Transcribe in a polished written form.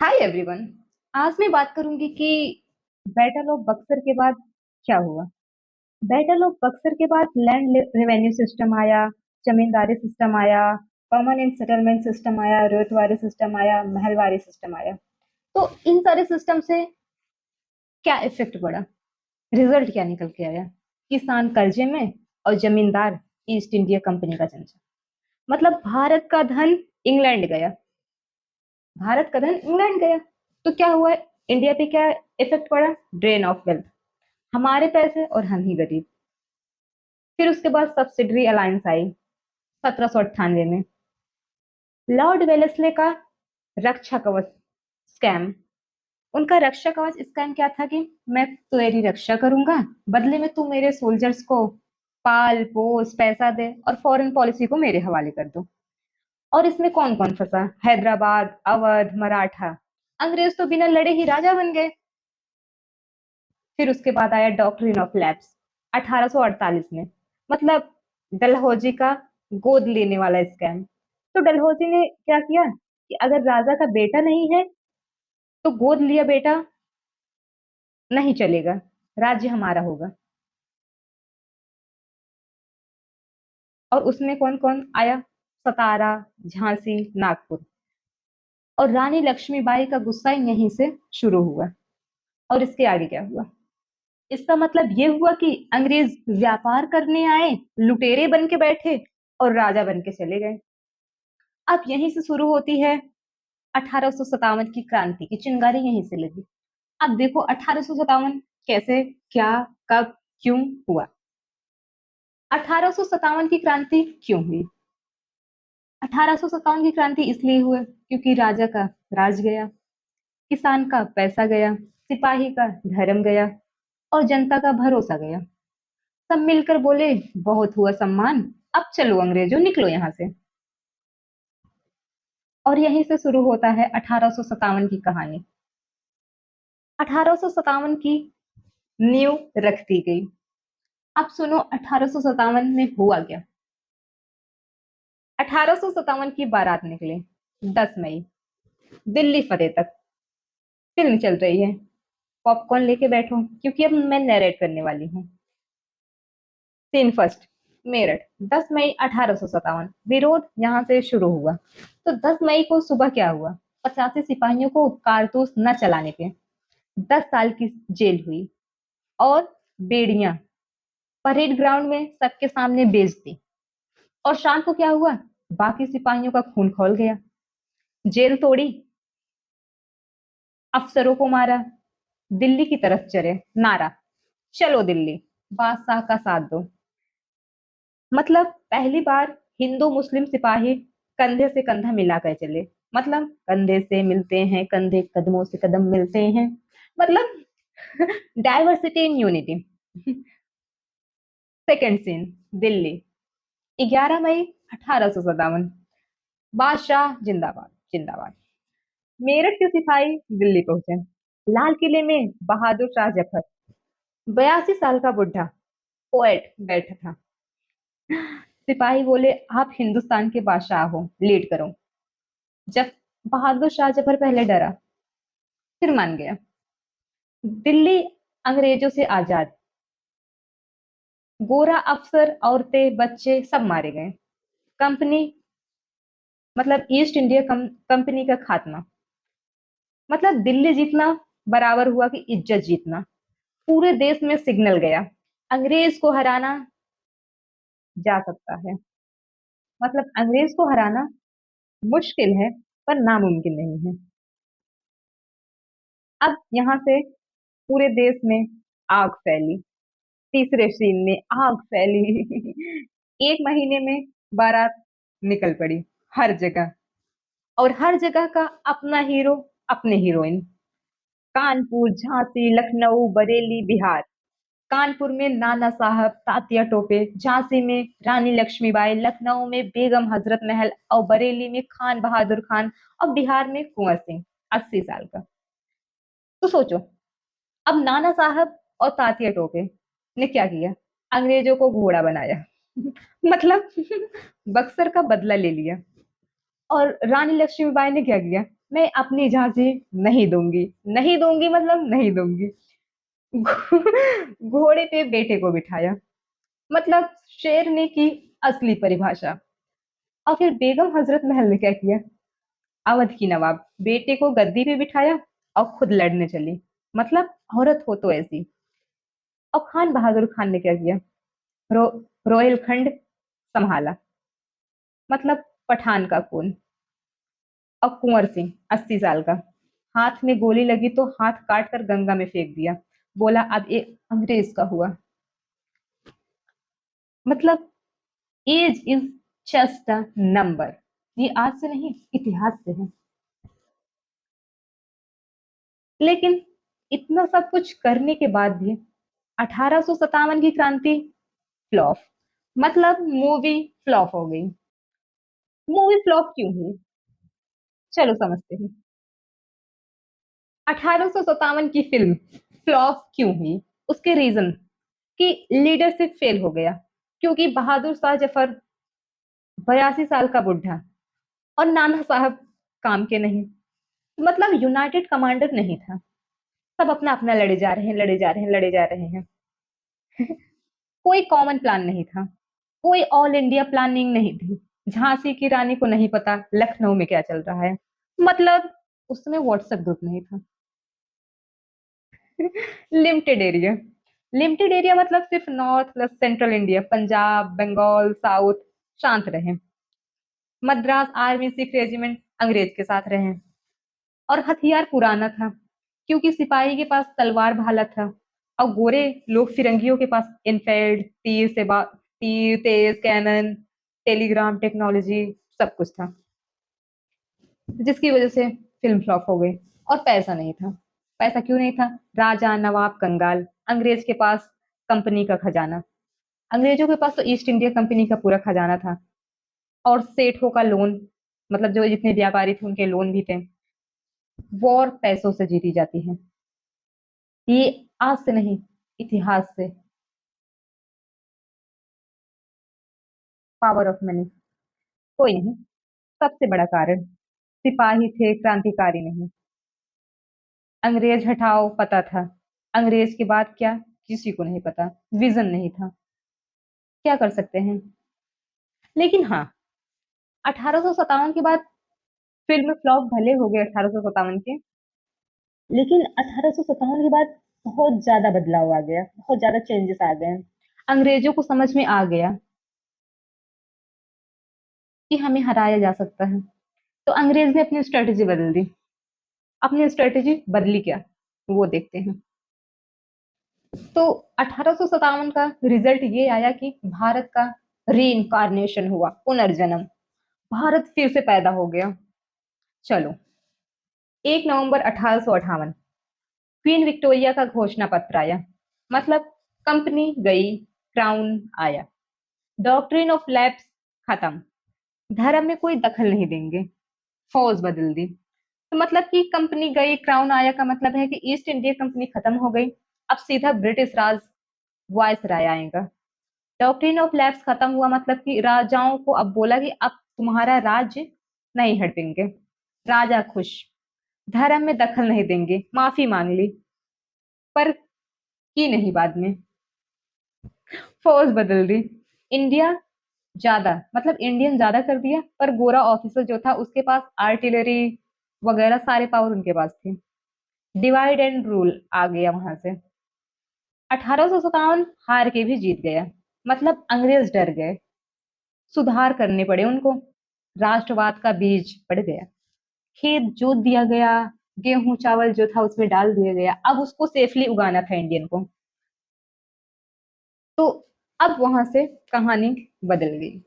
Hi everyone. आज मैं बात करूंगी कि बैटल ऑफ बक्सर के बाद क्या हुआ। बैटल ऑफ बक्सर के बाद लैंड रेवेन्यू सिस्टम आया, जमींदारी सिस्टम आया, परमानेंट सेटलमेंट सिस्टम आया, रेतवारी सिस्टम आया, महलवारी सिस्टम आया। तो इन सारे सिस्टम से क्या इफेक्ट पड़ा, रिजल्ट क्या निकल के आया? किसान कर्जे में और जमींदार ईस्ट इंडिया कंपनी का चंचा। मतलब भारत का धन इंग्लैंड गया। भारत का धन इंग्लैंड गया। तो क्या हुआ? इंडिया पे क्या इफेक्ट पड़ा? ड्रेन ऑफ वेल्थ, हमारे पैसे और हम ही गरीब। फिर उसके बाद सब्सिडरी अलायंस आई 1798 में। लॉर्ड वेलेस्ले का रक्षा कवच स्कैम। उनका रक्षा कवच स्कैम क्या था कि मैं तेरी रक्षा करूंगा, बदले में तू मेरे सोल्जर्स को पाल पोस पैसा दे और फॉरेन पॉलिसी को मेरे हवाले कर दो। और इसमें कौन कौन फंसा? हैदराबाद, अवध, मराठा। अंग्रेज तो बिना लड़े ही राजा बन गए। फिर उसके बाद आया डॉक्ट्रिन ऑफ लैप्स 1848 में। मतलब डलहौजी का गोद लेने वाला स्कैम। तो डलहौजी ने क्या किया कि अगर राजा का बेटा नहीं है तो गोद लिया बेटा नहीं चलेगा, राज्य हमारा होगा। और उसमें कौन कौन आया? सतारा, झांसी, नागपुर। और रानी लक्ष्मीबाई का गुस्सा यहीं से शुरू हुआ। और इसके आगे क्या हुआ? इसका मतलब ये हुआ कि अंग्रेज व्यापार करने आए, लुटेरे बन के बैठे और राजा बन के चले गए। अब यहीं से शुरू होती है 1857 की क्रांति की चिंगारी, यहीं से लगी। अब देखो 1857 कैसे, क्या, कब, क्यों हुआ। 1857 की क्रांति क्यों हुई? 1857 की क्रांति इसलिए हुई क्योंकि राजा का राज गया, किसान का पैसा गया, सिपाही का धर्म गया और जनता का भरोसा गया। सब मिलकर बोले बहुत हुआ सम्मान, अब चलो अंग्रेजों निकलो यहाँ से। और यहीं से शुरू होता है 1857 की कहानी। 1857 की नींव रख दी गई। अब सुनो 1857 में हुआ क्या। 1857 की बारात निकले 10 मई, दिल्ली फतेह तक। फिल्म चल रही है, पॉपकॉर्न लेके बैठो क्योंकि अब मैं नरेट करने वाली हूँ। सीन फर्स्ट, मेरठ, 10 मई 1857। विरोध यहाँ से शुरू हुआ। तो 10 मई को सुबह क्या हुआ? 85 सिपाहियों को कारतूस न चलाने पे 10 साल की जेल हुई। और बेड़ियां परेड ग्राउंड में सबके सामने बेच दी। और शाम को क्या हुआ? बाकी सिपाहियों का खून खौल गया, जेल तोड़ी, अफसरों को मारा, दिल्ली की तरफ चले। नारा, चलो दिल्ली, बादशाह का साथ दो। मतलब पहली बार हिंदू मुस्लिम सिपाही कंधे से कंधा मिलाकर चले। मतलब कंधे से मिलते हैं कंधे, कदमों से कदम मिलते हैं। मतलब diversity in unity. Second scene, Delhi, 11 मई 1857। बादशाह जिंदाबाद जिंदाबाद। मेरठ के सिपाही दिल्ली पहुंचे। लाल किले में बहादुर शाह जफर, 82 साल का बुढ़ा पोएट बैठा था। सिपाही बोले आप हिंदुस्तान के बादशाह हो, लीड करो। जब बहादुर शाह जफर पहले डरा, फिर मान गया। दिल्ली अंग्रेजों से आजाद। गोरा अफसर, औरतें, बच्चे सब मारे गए। कंपनी, मतलब ईस्ट इंडिया कंपनी का खात्मा। मतलब दिल्ली जीतना बराबर हुआ कि इज्जत जीतना। पूरे देश में सिग्नल गया, अंग्रेज को हराना जा सकता है। मतलब अंग्रेज को हराना मुश्किल है पर नामुमकिन नहीं है। अब यहाँ से पूरे देश में आग फैली। तीसरे सीन में आग फैली। एक महीने में बारात निकल पड़ी हर जगह। और हर जगह का अपना हीरो, अपने हीरोइन। कानपुर, झांसी, लखनऊ, बरेली, बिहार। कानपुर में नाना साहब, तात्या टोपे, झांसी में रानी लक्ष्मीबाई, लखनऊ में बेगम हजरत महल और बरेली में खान बहादुर खान और बिहार में कुंवर सिंह 80 साल का। तो सोचो, अब नाना साहब और तात्या टोपे ने क्या किया? अंग्रेजों को घोड़ा बनाया। मतलब बक्सर का बदला ले लिया। और रानी लक्ष्मीबाई ने क्या किया? मैं अपनी झांसी नहीं दूंगी, नहीं दूंगी मतलब नहीं दूंगी। घोड़े पे बेटे को बिठाया, मतलब शेरनी की असली परिभाषा। और फिर बेगम हजरत महल ने क्या किया? अवध की नवाब बेटे को गद्दी पे बिठाया और खुद लड़ने चली, मतलब औरत हो तो ऐसी। और खान बहादुर खान ने क्या किया? रो, रोहिल खंड संभाला, मतलब पठान का खून। और कुंवर सिंह 80 साल का, हाथ में गोली लगी तो हाथ काट कर गंगा में फेंक दिया, बोला अब ये अंग्रेज का हुआ। मतलब age is just a number. ये आज से नहीं, इतिहास से है। लेकिन इतना सब कुछ करने के बाद भी 1857 की क्रांति फ्लॉप, मतलब मूवी फ्लॉप हो गई। मूवी फ्लॉप क्यों हुई? चलो समझते हैं। 1857 की फिल्म फ्लॉप क्यों हुई? उसके रीजन कि लीडरशिप फेल हो गया, क्योंकि बहादुर शाह जफर 82 साल का बुढ़ा और नाना साहब काम के नहीं, मतलब यूनाइटेड कमांडर नहीं था। सब अपना अपना लड़े जा रहे हैं, लड़े जा रहे हैं, लड़े जा रहे हैं। कोई कॉमन प्लान नहीं था, कोई ऑल इंडिया प्लानिंग नहीं थी। झांसी की रानी को नहीं पता लखनऊ में क्या चल रहा है, मतलब उसमें व्हाट्सएप ग्रुप नहीं था। लिमिटेड एरिया, लिमिटेड एरिया मतलब सिर्फ north plus central India, Punjab Bengal south शांत रहे। मद्रास आर्मी सिख रेजिमेंट अंग्रेज के साथ रहे। और हथियार पुराना था, क्योंकि सिपाही के पास तलवार भाला था, और गोरे लोग फिरंगियों के पास इनफेल्ड तीर तेज कैनन टेलीग्राम टेक्नोलॉजी सब कुछ था, जिसकी वजह से फिल्म फ्लॉप हो गई। और पैसा नहीं था। पैसा क्यों नहीं था? राजा नवाब कंगाल, अंग्रेज के पास कंपनी का खजाना। अंग्रेजों के पास तो ईस्ट इंडिया कंपनी का पूरा खजाना था, और सेठों का लोन, मतलब जो जितने व्यापारी थे उनके लोन भी थे। वॉर पैसों से जीती जाती है, ये आज से नहीं, इतिहास से। Power of money. कोई नहीं, सबसे बड़ा कारण सिपाही थे, क्रांतिकारी नहीं। अंग्रेज हटाओ पता था, अंग्रेज के बाद क्या किसी को नहीं पता, विजन नहीं था, क्या कर सकते हैं। लेकिन हाँ, 1857 के बाद फिल्म फ्लॉप भले हो गए 1857 के, लेकिन 1857 के बाद बहुत ज्यादा बदलाव आ गया, बहुत ज्यादा चेंजेस आ गए। अंग्रेजों को समझ में आ गया कि हमें हराया जा सकता है, तो अंग्रेज ने अपनी स्ट्रेटेजी बदल दी। अपनी स्ट्रेटेजी बदली क्या, वो देखते हैं। तो 1857 का रिजल्ट ये आया कि भारत का री इनकारनेशन हुआ, पुनर्जन्म। भारत फिर से पैदा हो गया। चलो, 1 नवंबर 1858 क्वीन विक्टोरिया का घोषणा पत्र आया, मतलब कंपनी गई, क्राउन आया। डॉक्ट्रिन ऑफ लैप्स खत्म, धर्म में कोई दखल नहीं देंगे, फौज बदल दी। तो मतलब कि कंपनी गई क्राउन आया का मतलब है कि ईस्ट इंडिया कंपनी खत्म हो गई, अब सीधा ब्रिटिश राज वायस राय आएगा। डॉक्ट्रिन ऑफ लैप्स खत्म हुआ, मतलब कि राजाओं को अब बोला कि अब तुम्हारा राज्य नहीं हड़पेंगे। राजा खुश, धर्म में दखल नहीं देंगे, माफी मांग ली, पर की नहीं बाद में। फौज बदल दी, इंडिया ज्यादा, मतलब इंडियन ज्यादा कर दिया, पर गोरा ऑफिसर जो था उसके पास आर्टिलरी वगैरह सारे पावर उनके पास थे। डिवाइड एंड रूल आ गया वहां से। 1857 हार के भी जीत गया, मतलब अंग्रेज डर गए, सुधार करने पड़े उनको। राष्ट्रवाद का बीज पड़ गया, खेत जोत दिया गया, गेहूं चावल जो था उसमें डाल दिया गया, अब उसको सेफली उगाना था इंडियन को। तो अब वहां से कहानी बदल गई।